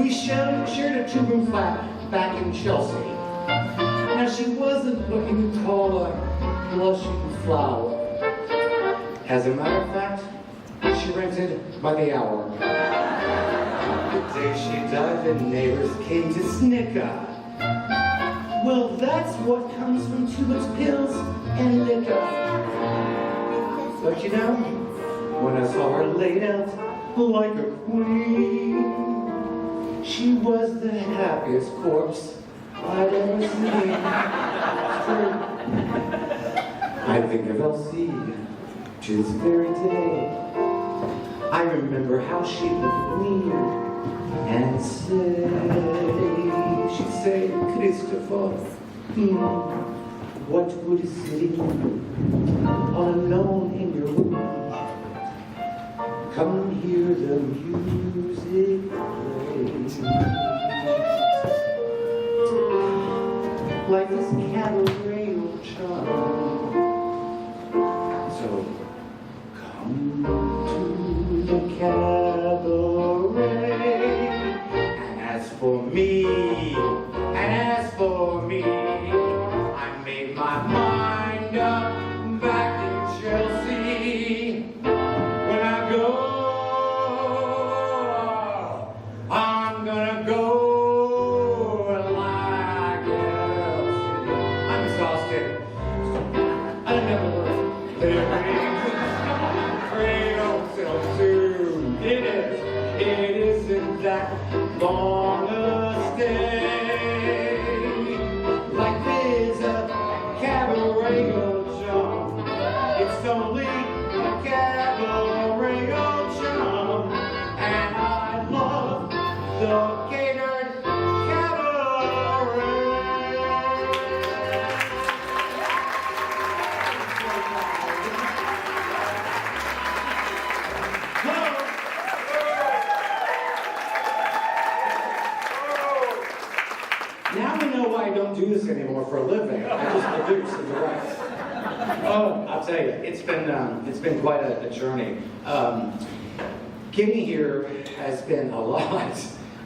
We shared a two-room flat back in Chelsea. Now she wasn't what you would call a blushing flower. As a matter of fact, she rented by the hour. The day she died, the neighbors came to snicker. Well, that's what comes from tulips, pills, and liquor. But you know, when I saw her laid out like a queen, she was the happiest corpse I'd ever seen. I think of Elsie to this very day. I remember how she would lean and say, she'd say, Christopher, what good is sitting all alone in your room? Come hear the music play. Like this cabaret will charm. So come to the cabaret. And as for me, I made my mind up back in Chelsea. When I go, I'm gonna go like Elsie. I'm exhausted. I never learned It isn't that long a stay. Like there's a cabaret old chum. It's only a cabaret old chum. And I love the Catered Cabaret. Now we know why I don't do this anymore for a living. I just produce and direct. Oh, I'll tell you, it's been quite a journey. Getting here has been a lot.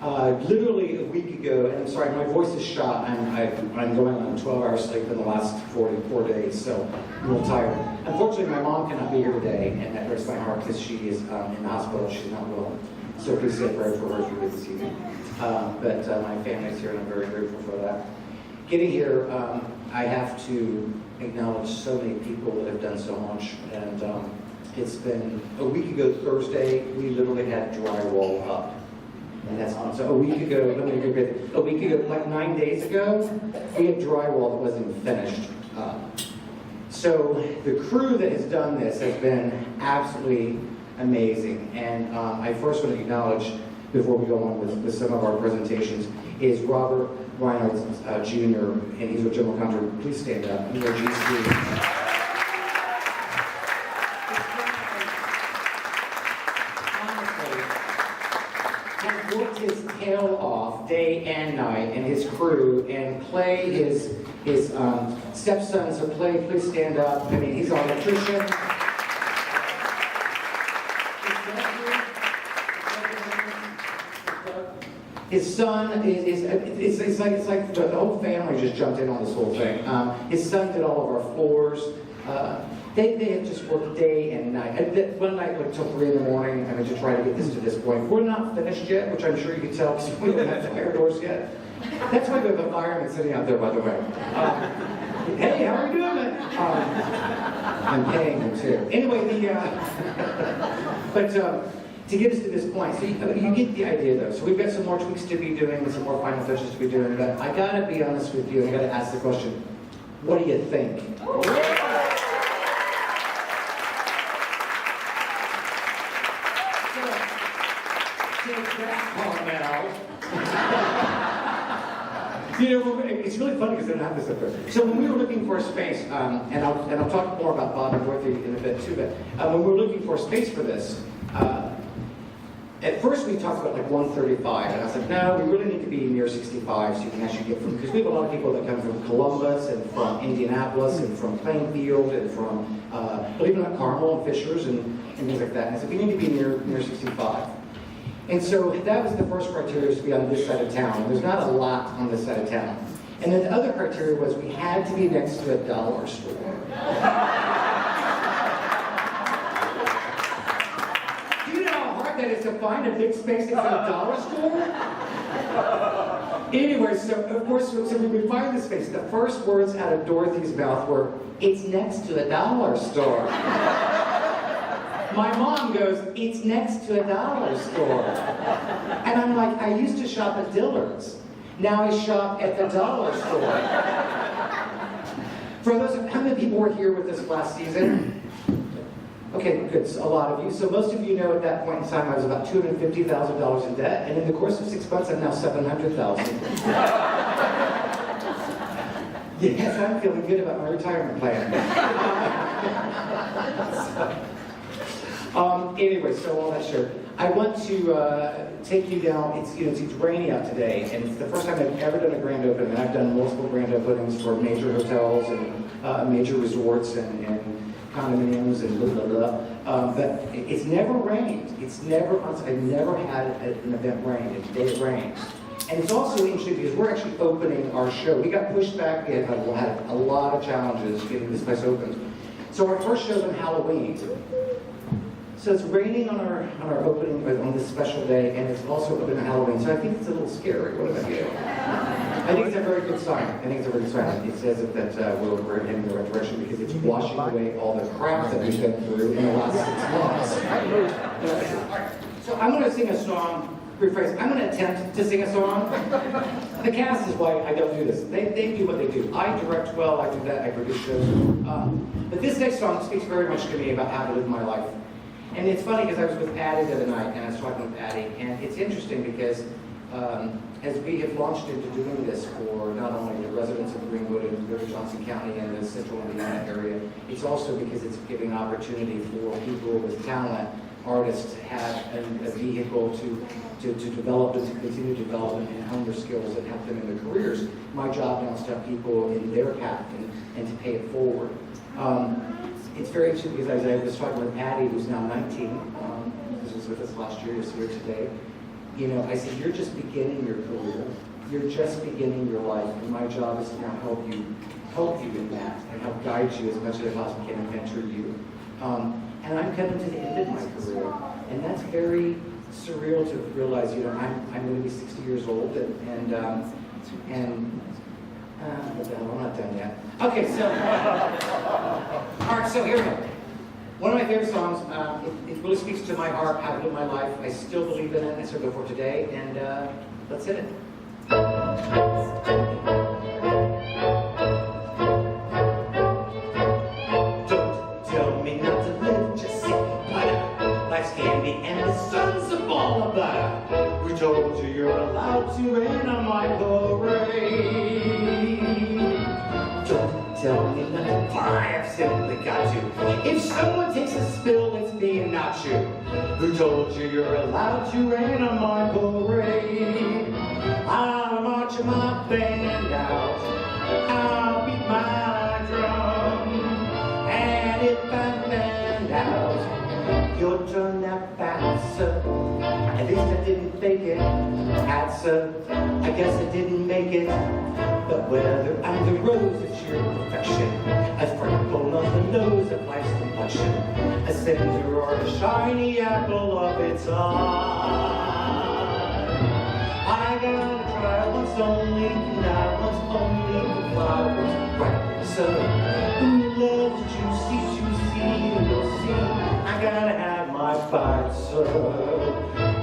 Literally a week ago, and I'm sorry, my voice is shot. I'm going on 12 hours sleep in the last 44 days, so I'm a little tired. Unfortunately, my mom cannot be here today, and that hurts my heart because she is in the hospital. She's not well. So please say a prayer for her as we do this evening. But my family's here, and I'm very grateful for that. Getting here, I have to acknowledge so many people that have done so much, and it's been a week ago Thursday, we literally had drywall up. And that's on. So a week ago, like 9 days ago, we had drywall that wasn't even finished. So the crew that has done this has been absolutely amazing. And I first want to acknowledge, before we go on with some of our presentations, is Robert Reinhardt Jr., and he's our general contractor. Please stand up. He's our GC. Worked his tail off day and night, and his crew, and Clay, his stepson. So Clay, please stand up. I mean, he's our electrician. His son it's like the whole family just jumped in on this whole thing. His son did all of our floors. They had just worked day and night. One night, like till 3 in the morning, I mean, to try to get this to this point. We're not finished yet, which I'm sure you can tell because we don't have fire doors yet. That's why there's a fireman sitting out there, by the way. Hey, how are you doing it? I'm paying him too. Anyway, to get us to this point, so you get the idea though. So we've got some more tweaks to be doing, and some more final touches to be doing, but I gotta be honest with you, I gotta ask the question, what do you think? You know, it's really funny because they don't have this up there. So when we were looking for a space, and I'll talk more about Bob and Dorothy in a bit too, but when we were looking for a space for this, at first we talked about like 135, and I was like, no, we really need to be near 65 so you can actually get from, because we have a lot of people that come from Columbus and from Indianapolis and from Plainfield and from, believe it or not, Carmel and Fishers and things like that. And I said, we need to be near 65. And so that was the first criteria, was to be on this side of town. There's not a lot on this side of town. And then the other criteria was we had to be next to a dollar store. Do you know how hard that is to find a big space next to a dollar store? Anyway, so of course, so we would find the space. The first words out of Dorothy's mouth were, "It's next to a dollar store." My mom goes, "It's next to a dollar store." And I'm like, I used to shop at Dillard's. Now I shop at the dollar store. For those of, how many people were here with us last season? Okay, good, so a lot of you. So most of you know at that point in time I was about $250,000 in debt, and in the course of 6 months I'm now $700,000. Yes, I'm feeling good about my retirement plan. Anyway, so all that shirt. I want to take you down. It's rainy out today, and it's the first time I've ever done a grand opening. And I've done multiple grand openings for major hotels and major resorts and condominiums and blah blah blah. But it's never rained. It's never. I've never had an event rain, and today it rains. And it's also interesting because we're actually opening our show. We got pushed back. We had a lot of challenges getting this place open. So our first show's on Halloween. So it's raining on our opening on this special day, and it's also open on Halloween. So I think it's a little scary. What about you? I think it's a very good sign. It says that we're heading in the right direction because it's washing away all the crap that we've been through in the last 6 months. So I'm going to sing a song. Rephrase. I'm going to attempt to sing a song. The cast is why I don't do this. They do what they do. I direct well. I do that. I produce shows. But this next song speaks very much to me about how to live my life. And it's funny because I was with Patty the other night, and I was talking with Patty, and it's interesting because as we have launched into doing this for not only the residents of Greenwood and Greater Johnson County and the central Indiana area, it's also because it's giving opportunity for people with talent, artists, to have a vehicle to develop and to continue to develop and hone their skills and help them in their careers. My job now is to have people in their path and to pay it forward. It's very interesting because as I was talking with Patty, who's now 19, who was with us last year, is here today. You know, I said, you're just beginning your career. You're just beginning your life, and my job is to now help you in that and help guide you as much as I possibly can and mentor you. And I'm coming to the end of my career, and that's very surreal to realize. You know, I'm going to be 60 years old, and I'm not done yet. Okay, so, all right, so here we go. One of my favorite songs, it really speaks to my heart, how to live my life. I still believe in it, and so go for today, and let's hit it. Don't tell me not to live, just sit and butter. Life's candy, and the sun's a ball of butter. We told you you're allowed to rain on my parade. Don't tell me not to die, I've simply got to. If someone takes a spill, it's me and not you. Who told you you're allowed to rain on my parade? I'll march my band out, I'll beat my drum, and if I stand out, you'll turn that faster. At least I didn't fake it, answer. I guess I didn't make it. But whether I'm the rose of sheer perfection, a freckle on the nose of life's complexion, a cinder or a shiny apple of its eye, I gotta try once only, not once only, the flowers bright so. Who loves juicy, you'll see, I gotta have my fight, so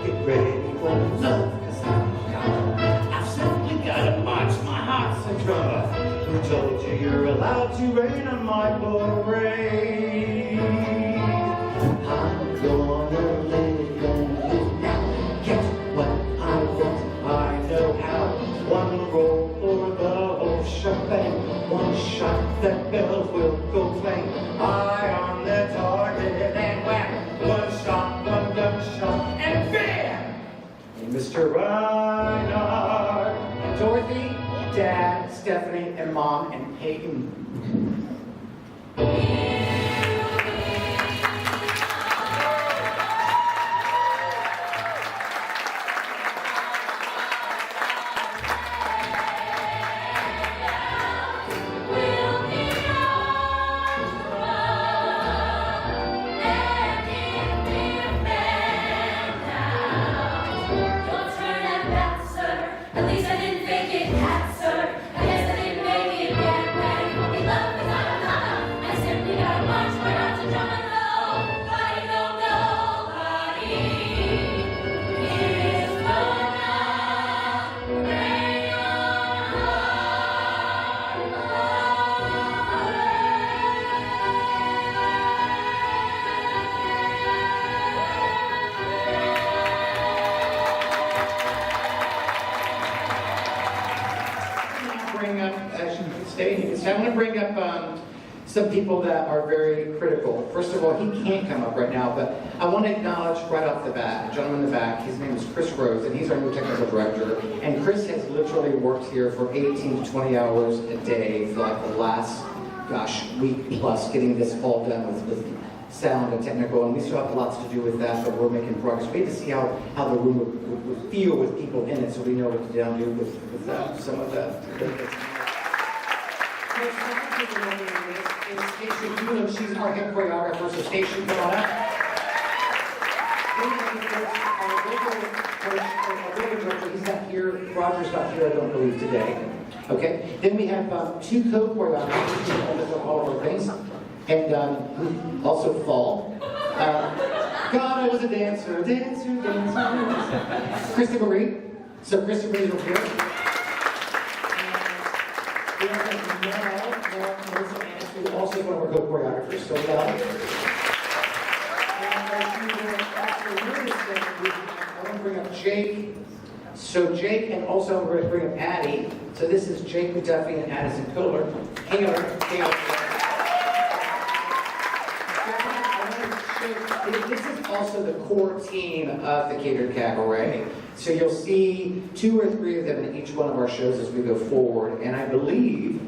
get ready for love, 'cause I'm gone. I've simply gotta march my heart's a drummer. Who told you you're allowed to rain on my parade? I'm gonna live now, get what I want, I know how. One roll for the whole shebang, one shot that bells will go clang. Eye on the target and whack, one shot, one gunshot, and bam! And Mr. Reinhardt, Dorothy, Dad, Stephanie, and Mom, and Peyton. Stay. You can stay. I want to bring up some people that are very critical. First of all, he can't come up right now, but I want to acknowledge right off the bat, the gentleman in the back, his name is Chris Rose, and he's our new technical director. And Chris has literally worked here for 18 to 20 hours a day for like the last, gosh, week plus, getting this all done with sound and technical, and we still have lots to do with that, but we're making progress. We have to see how the room would feel with people in it, so we know what to do with some of the Station, she's our head choreographer, so Station, come on up. He's not here, Roger's not here, I don't believe, today. Okay, then we have two co-choreographers who do all of our things, and also Fall. God, I was a dancer. Christopher Reed. So Christopher Reed is here. We also one of our co-choreographers, so and I want to bring up Jake. So Jake, and also I'm going to bring up Addie. So this is Jake McDuffie and Addison Kohler. This is also the core team of the Catered Cabaret. So you'll see 2 or 3 of them in each one of our shows as we go forward. And I believe,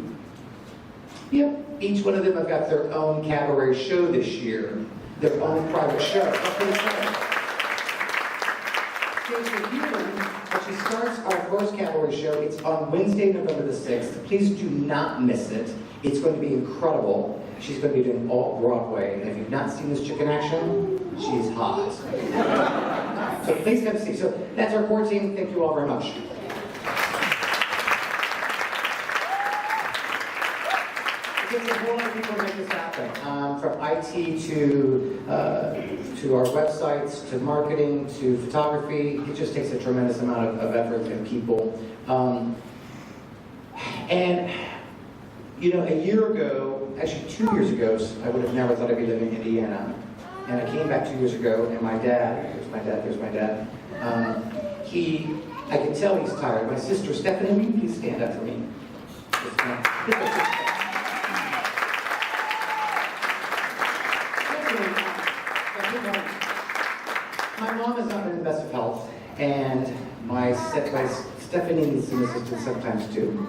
yep, each one of them have got their own cabaret show this year, their own private show. Actually starts our first cabaret show. It's on Wednesday, November the 6th. Please do not miss it. It's going to be incredible. She's going to be doing all Broadway. And if you've not seen this chick in action, she's hot. So please come see. So that's our core team. Thank you all very much. It takes a whole lot of people to make this happen. From IT to our websites, to marketing, to photography. It just takes a tremendous amount of effort and people. And you know, a year ago, actually 2 years ago, I would have never thought I'd be living in Indiana. And I came back 2 years ago, and my dad, here's my dad, I can tell he's tired. My sister, Stephanie, will you please stand up for me? My mom has not been in the best of health, and my Stephanie needs some assistance sometimes too.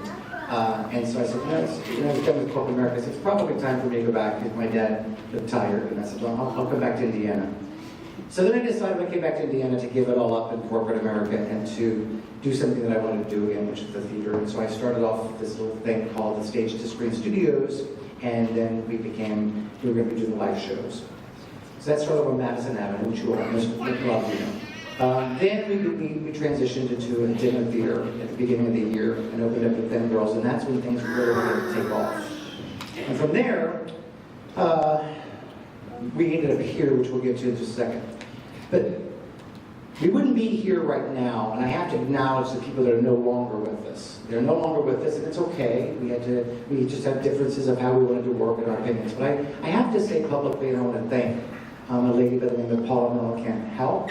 And so I said, no, it's done with corporate America. I said, it's probably time for me to go back because my dad looked tired. And I said, well, I'll come back to Indiana. So then I decided when I came back to Indiana to give it all up in corporate America and to do something that I wanted to do again, which is the theater. And so I started off this little thing called the Stage2Screen Studios, and then we were going to be doing live shows. So that started on Madison Avenue, which you all know. Then we transitioned into a dinner theater at the beginning of the year and opened up with Thin Girls, and that's when things really started to take off. And from there, we ended up here, which we'll get to in just a second. But we wouldn't be here right now, and I have to acknowledge the people that are no longer with us. They're no longer with us, and it's okay. We just have differences of how we wanted to work and our opinions. But I have to say publicly, and I want to thank a lady by the name of Paula Mellencamp Halk,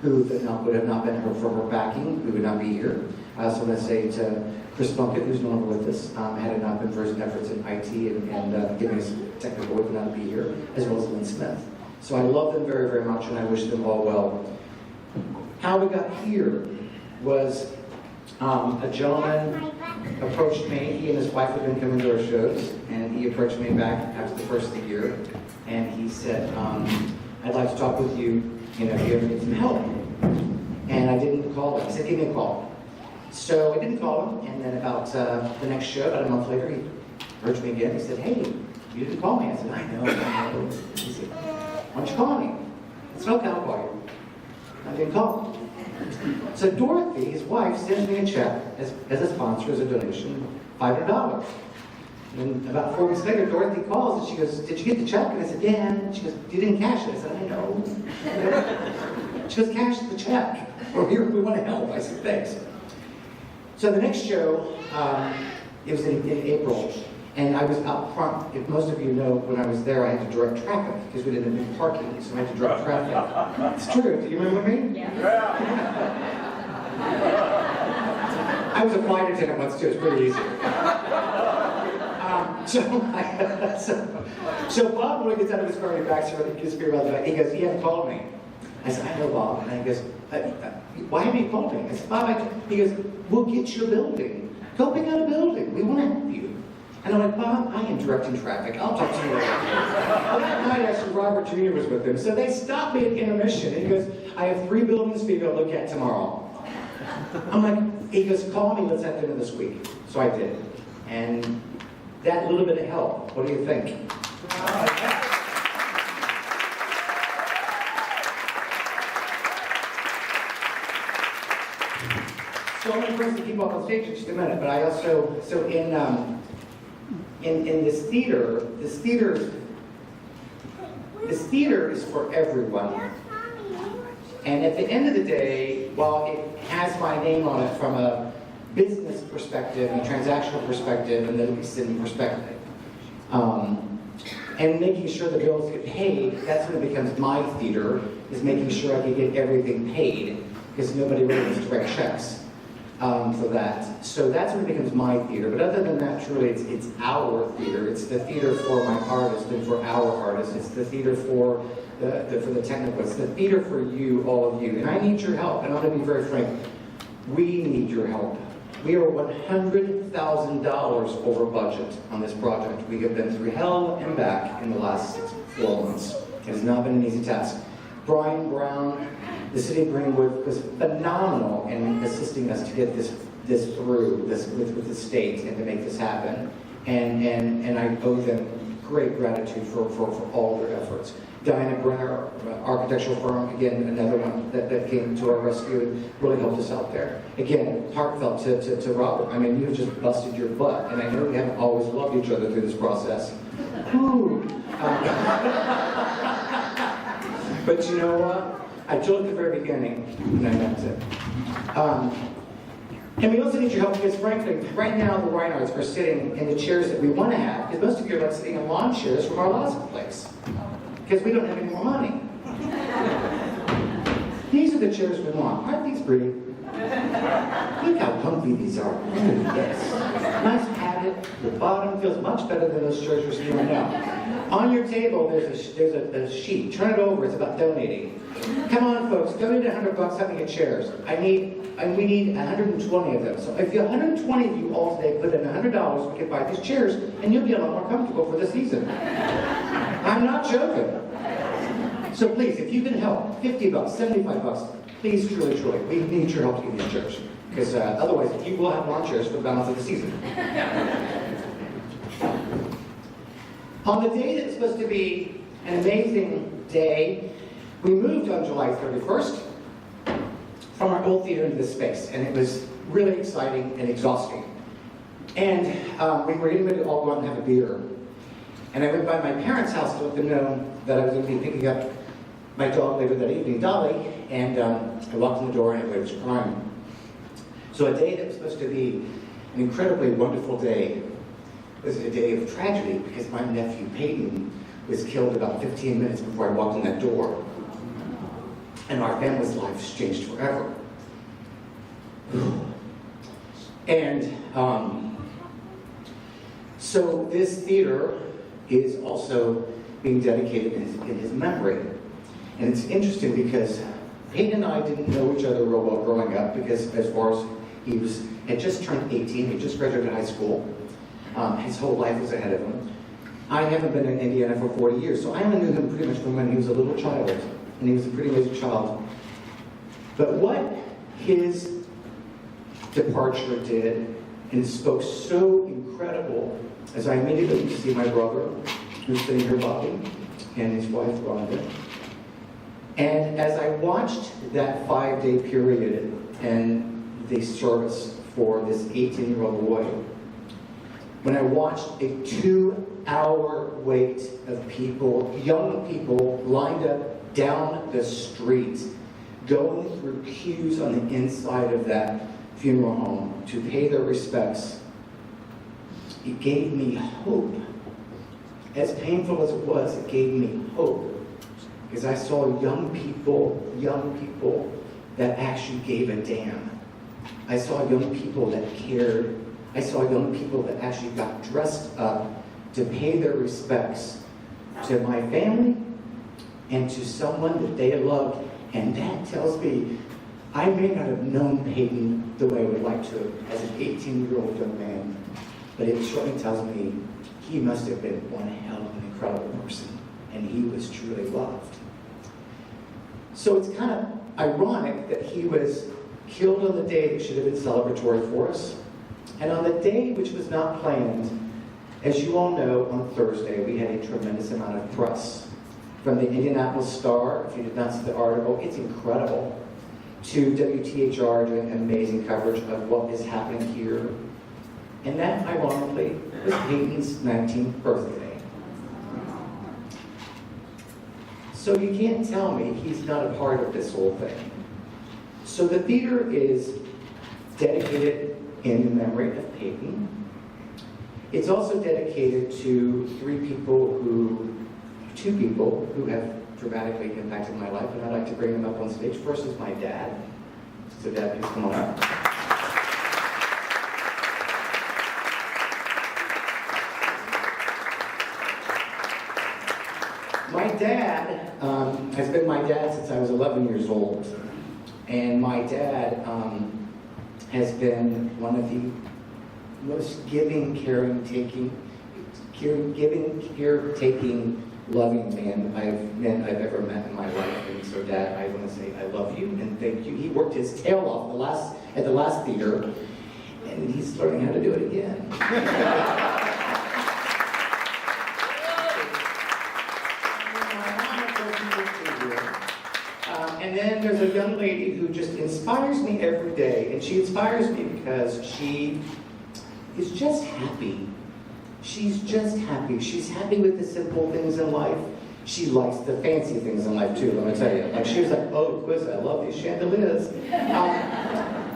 who would have not been for her backing, we would not be here. I also want to say to Chris Tompkins, who's no longer with us, had it not been for his efforts in IT and giving us technical, we would not be here, as well as Lynn Smith. So I love them very, very much, and I wish them all well. How we got here was a gentleman approached me. He and his wife had been coming to our shows, and he approached me back after the first of the year, and he said, I'd like to talk with you, if you ever need some help. And I didn't call him. He said, give me a call. So I didn't call him, and then about the next show, about a month later, he approached me again. He said, hey, you didn't call me. I said, I know. He said, why don't you call me? I said, okay, I'll call you. I didn't call him. So Dorothy, his wife, sends me a check as a sponsor, as a donation, $500. And about 4 weeks later, Dorothy calls and she goes, did you get the check? And I said, yeah. And she goes, you didn't cash it. I said, I know. She goes, cash the check. We're here, we want to help. I said, thanks. So the next show, it was in April, and I was out front. If most of you know, when I was there, I had to direct traffic because we didn't have parking, so I had to direct traffic. It's true. Do you remember me? Yeah. I I was a flight attendant once too, it's pretty easy. So Bob, when he gets out of his car, he backs over, he goes, he hasn't called me. I said, I know, Bob. And he goes, why haven't you called me? I said, Bob, he goes, we'll get your building. Go pick out a building. We want to help you. And I'm like, Bob, I am directing traffic. I'll talk to you later. Well, that night, actually, Robert Jr. was with him. So they stopped me at intermission. And he goes, I have 3 buildings for you to go look at tomorrow. I'm like, he goes, call me, let's have dinner this week. So I did. And that little bit of help, what do you think? So I'm going to bring some people up on stage in just a minute, but I also, so in this theater is for everyone. And at the end of the day, while it has my name on it from a business perspective, and a transactional perspective, and the leasing perspective, and making sure the bills get paid, that's when it becomes my theater, is making sure I can get everything paid, because nobody really wants to write checks for that. So that's when it becomes my theater. But other than that, truly, it's our theater. It's the theater for my artists and for our artists. It's the theater for the technical. It's the theater for you, all of you. And I need your help. And I'm going to be very frank. We need your help. We are $100,000 over budget on this project. We have been through hell and back in the last 4 months. It has not been an easy task. Brian Brown, the city of Greenwood, was phenomenal in assisting us to get this through with the state and to make this happen. And I owe them great gratitude for all their efforts. Diana Brenner, architectural firm, again, another one that came to our rescue and really helped us out there. Again, heartfelt to Robert. I mean, you've just busted your butt, and I know we haven't always loved each other through this process. Woo! But you know what? I told at the very beginning, and I meant it. And we also need your help because, frankly, right now the Reinhardts are sitting in the chairs that we want to have, because most of you are like sitting in lawn chairs from our last place, because we don't have any more money. These are the chairs we want. Aren't these pretty? Look how comfy these are. Yes. Nice padded. The bottom feels much better than those chairs we're sitting right now. On your table, there's a sheet. Turn it over. It's about donating. Come on, folks. Donate $100. Help me get chairs. We need 120 of them. So if 120 of you all today put in $100, we can buy these chairs, and you'll be a lot more comfortable for the season. I'm not joking. So please, if you can help, $50, $75, please, truly, we need your help to get these chairs. Because otherwise, you will have lawn chairs for the balance of the season. On the day that was supposed to be an amazing day, we moved on July 31st from our old theater into this space, and it was really exciting and exhausting. And we were getting ready to all go out and have a beer. And I went by my parents' house to let them know that I was going to be picking up my dog later that evening, Dolly, and I walked in the door and everybody was crying. So a day that was supposed to be an incredibly wonderful day was a day of tragedy because my nephew Peyton was killed about 15 minutes before I walked in that door. And our family's lives changed forever. And so this theater is also being dedicated in his memory. And it's interesting because Peyton and I didn't know each other real well growing up because as far as he had just turned 18, he just graduated high school. His whole life was ahead of him. I haven't been in Indiana for 40 years, so I only knew him pretty much from when he was a little child. And he was a pretty amazing child. But what his departure did, and spoke so incredible, as I immediately went to see my brother, who's sitting here, Bobby, and his wife, Rhonda. And as I watched that 5-day period and the service for this 18-year-old boy, when I watched a 2-hour wait of people, young people, lined up down the street, going through queues on the inside of that funeral home to pay their respects, it gave me hope. As painful as it was, it gave me hope. Because I saw young people that actually gave a damn. I saw young people that cared. I saw young people that actually got dressed up to pay their respects to my family and to someone that they loved. And that tells me I may not have known Peyton the way I would like to as an 18-year-old young man, but it surely tells me he must have been one hell of an incredible person, and he was truly loved. So it's kind of ironic that he was killed on the day that should have been celebratory for us. And on the day which was not planned, as you all know, on Thursday, we had a tremendous amount of press. From the Indianapolis Star, if you did not see the article, it's incredible, to WTHR doing amazing coverage of what is happening here. And that, ironically, was Peyton's 19th birthday. So you can't tell me he's not a part of this whole thing. So the theater is dedicated in the memory of Peyton. It's also dedicated to two people who have dramatically impacted my life, and I'd like to bring them up on stage. First is my dad. So Dad, please come on up. My dad has been my dad since I was 11 years old. And my dad has been one of the most giving, caretaking, loving men I've ever met in my life. And so Dad, I want to say I love you and thank you. He worked his tail off at the last theater, and he's learning how to do it again. And then there's a young lady who just inspires me every day, and she inspires me because she is just happy. She's just happy. She's happy with the simple things in life. She likes the fancy things in life too, let me tell you. Like she was like, oh, Quiz, I love these chandeliers.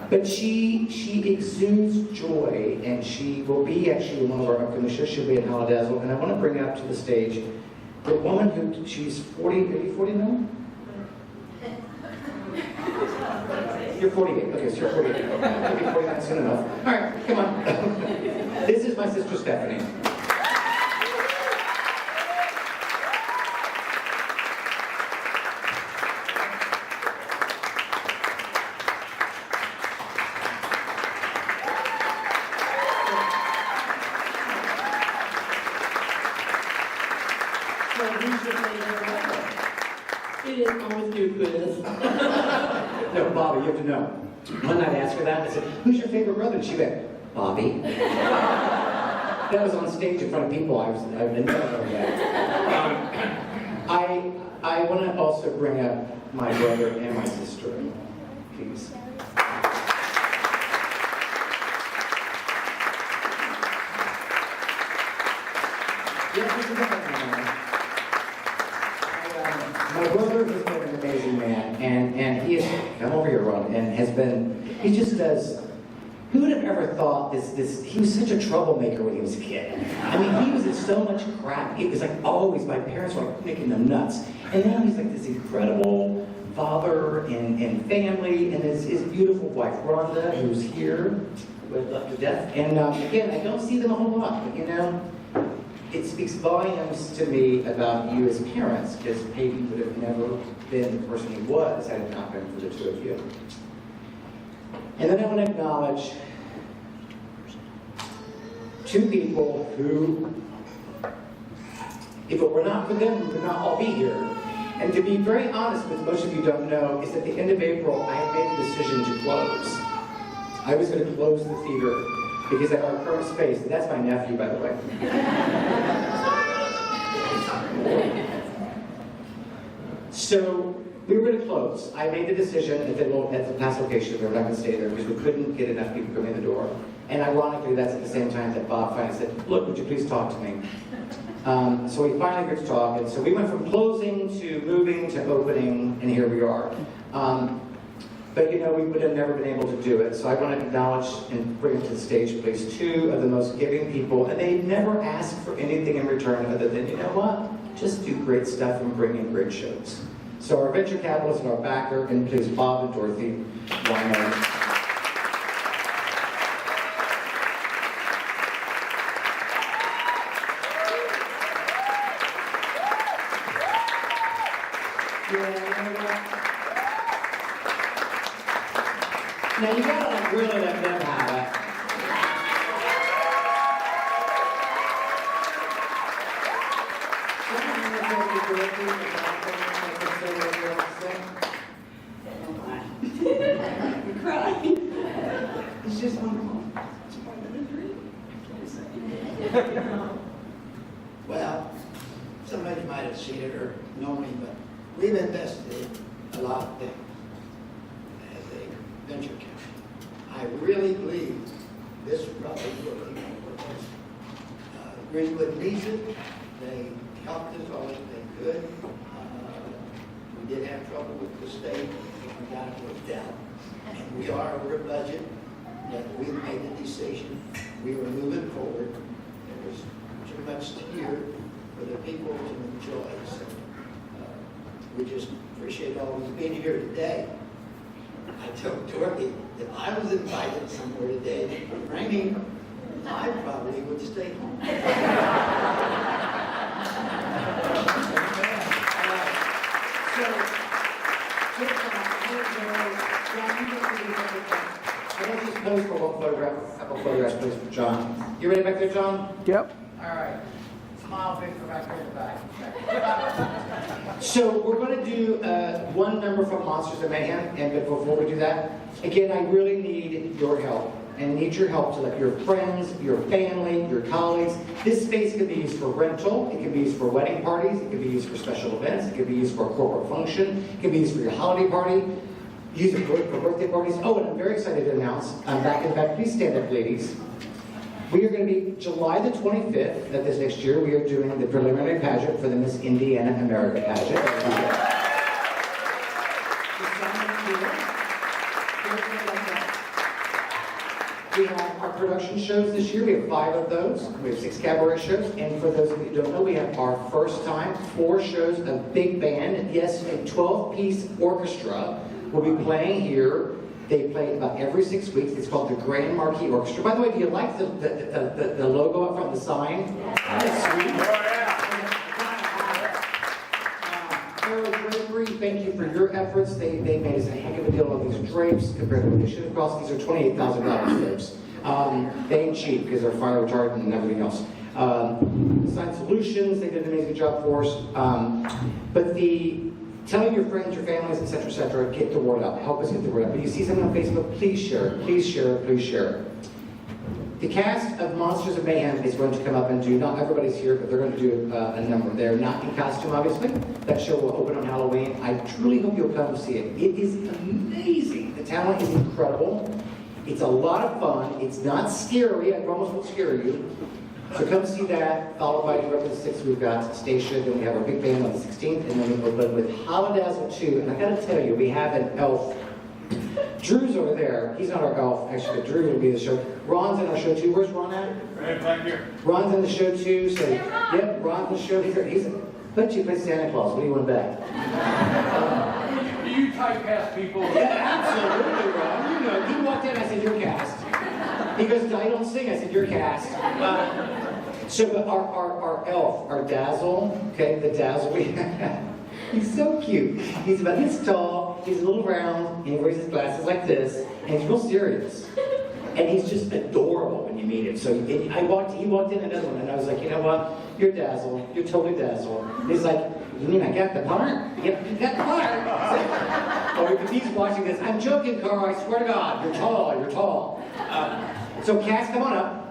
But she exudes joy, and she will be actually in one of our upcoming shows. She'll be at Holidazzle, and I want to bring up to the stage the woman who, she's 40, are you 40 now? You're 48, okay, so you're 48. You'll be 49 soon enough. All right, come on. This is my sister Stephanie. It is always you, Quiz. No, Bobby, you have to know. One night I asked her that, I said, who's your favorite brother? And she went, Bobby. That was on stage in front of people. I've never heard that. I want to also bring up my brother and my sister, please. Yes, this is my brother has been an amazing man, and he has come over here, Ron, and has been, he just does, who would have ever thought he was such a troublemaker when he was a kid. I mean, he was in so much crap. It was like always, my parents were like making them nuts. And now he's like this incredible father and family, and his beautiful wife, Rhonda, who's here, we love to death. And again, I don't see them a whole lot, but you know, it speaks volumes to me about you as parents, because Peyton would have never been the person he was had it not been for the two of you. And then I want to acknowledge two people who, if it were not for them, we would not all be here. And to be very honest, what most of you don't know, is at the end of April, I had made the decision to close. I was going to close the theater because at our current space, and that's my nephew, by the way. So we were going to close. I made the decision at the past location, we were not going to stay there because we couldn't get enough people coming in the door. And ironically, that's at the same time that Bob finally said, look, would you please talk to me? So we finally got to talk, and so we went from closing to moving to opening, and here we are. But you know, we would have never been able to do it. So I want to acknowledge and bring to the stage, please, two of the most giving people, and they never ask for anything in return other than, you know what, just do great stuff and bring in great shows. So our venture capitalist and our backer, and please Bob and Dorothy Weiner. Now you gotta like really let them have it. We're crying. It's just wonderful. It's more than a dream. Well, somebody might have seen it or known me, but we've invested in a lot of things as a venture capital. I really believe this probably will be for us. Greenwood needs it. They helped us all that they could. We did have trouble with the state, but we got it worked out. And we are over budget. But we've made the decision. We were moving forward. There was too much here for the people to enjoy. So we just appreciate all of you being here today. I told Dorothy if I was invited somewhere today that was raining, I probably would stay home. I want to just pose for one photograph, a couple photographs, please, for John. You ready back there, John? Yep. All right. Smile big for back here in the back. So we're going to do one number from Monsters of Mayhem, and before we do that, again, I really need your help, and need your help to like your friends, your family, your colleagues. This space can be used for rental, it can be used for wedding parties, it can be used for special events, it can be used for a corporate function, it can be used for your holiday party, use it for birthday parties. Oh, and I'm very excited to announce, I'm back in fact, please stand up, ladies. We are going to be July the 25th of this next year. We are doing the preliminary pageant for the Miss Indiana America pageant. We have our production shows this year. We have 5 of those. We have 6 cabaret shows. And for those of you who don't know, we have our first time 4 shows of big band. Yes, a 12-piece orchestra will be playing here. They play about every 6 weeks. It's called the Grand Marquis Orchestra. By the way, do you like the logo up front, the sign? That's sweet. Drapery, thank you for your efforts. They made us a heck of a deal on these drapes compared to what they should have cost. These are $28,000 drapes. They ain't cheap because they're fire retardant and everything else. Design Solutions, they did an amazing job for us. Tell your friends, your families, etc., get the word out. Help us get the word out. If you see something on Facebook, please share it. Please share it. Please share it. The cast of Monsters of Mayhem is going to come up and do, not everybody's here, but they're going to do a number. They're not in costume, obviously. That show will open on Halloween. I truly hope you'll come see it. It is amazing. The talent is incredible. It's a lot of fun. It's not scary. I promise won't scare you. So come see that, followed by November the 6th, we've got Stage2, then we have our big band on the 16th, and then we open with Holidazzle 2. And I gotta tell you, we have an elf. Drew's over there. He's not our elf, actually, but Drew will be the show. Ron's in our show too. Where's Ron at? Right back here. Ron's in the show too, so, yep, Ron's in the show here. Bet you play Santa Claus. What do you want to bet? Do you typecast people? Yeah, absolutely, Ron. You know, he walked in, I said, you're cast. He goes, I don't sing. I said, you're cast. So our elf, our Dazzle, okay, the Dazzle we have, he's so cute. He's about this tall, he's a little round, and he wears his glasses like this, and he's real serious. And he's just adorable when you meet him. So he walked in another one, and I was like, you know what? You're Dazzle. You're totally Dazzle. And he's like, you mean I got the part? Yep, you got the part. So, if he's watching this, I'm joking, Carl, I swear to God, you're tall, you're tall. So Cass, come on up.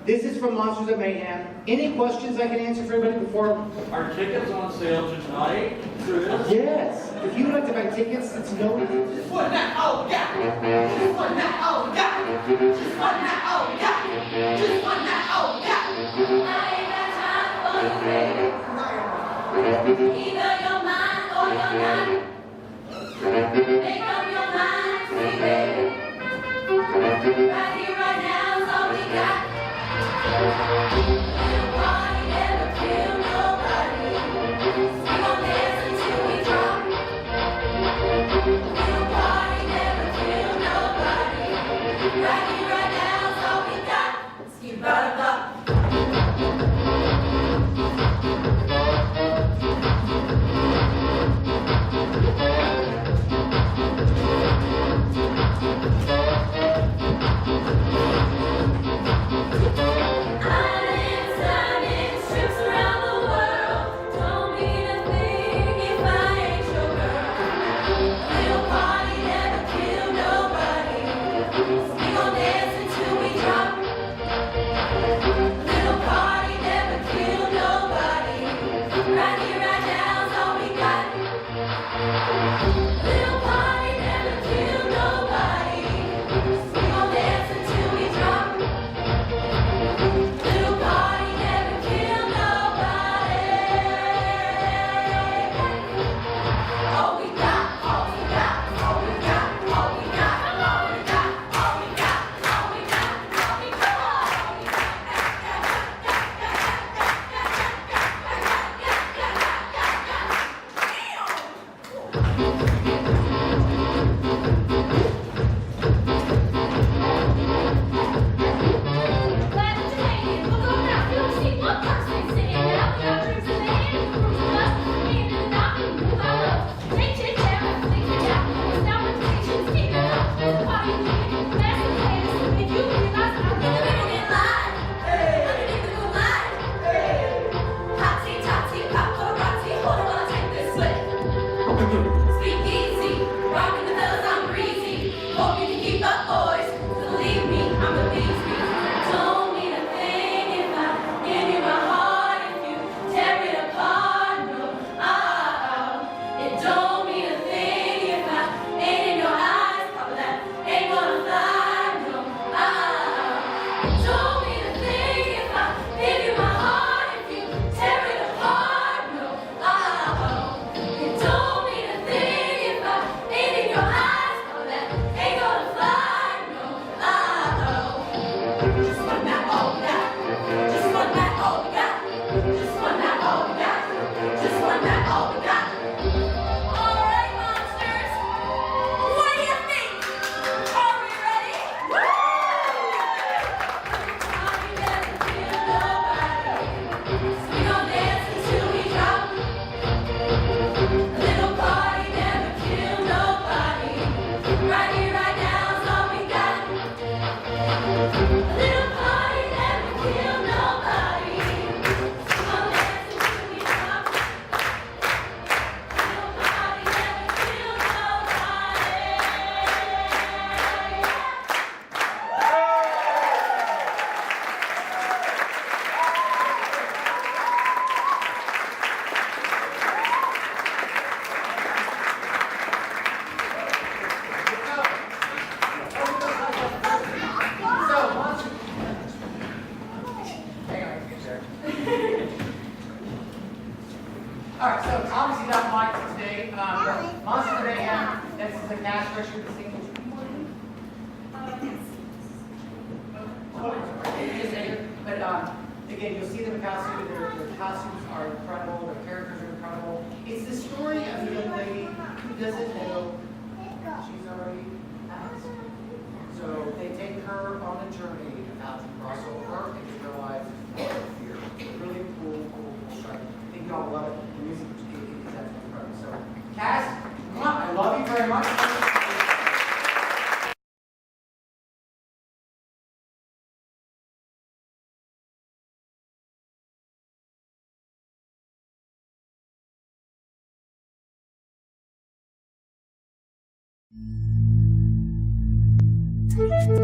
This is from Monsters of Mayhem. Any questions I can answer for everybody before? Are tickets on sale tonight? Yes. If you would like to buy tickets, it's no. Just one night, oh yeah. Just one night, oh yeah. Just one night, oh yeah. Just one night, oh yeah. I ain't got time for you, baby. Either your mind or your not. Make up your mind, see, baby. Right here, right now is all we got. Little party, never kill nobody. We gon' dance until we drop. Little party, never kill nobody. Right here, right now is all we got. Skip right up. cast structure the same as before? But again, you'll see them in costume. Their costumes are incredible. Their characters are incredible. It's the story of a young lady who doesn't know she's already passed. So they take her on a journey of how to cross over and to realize fear. Really cool show. I think y'all love it. The music is absolutely incredible. So, Cass, I love you very much. Thank you.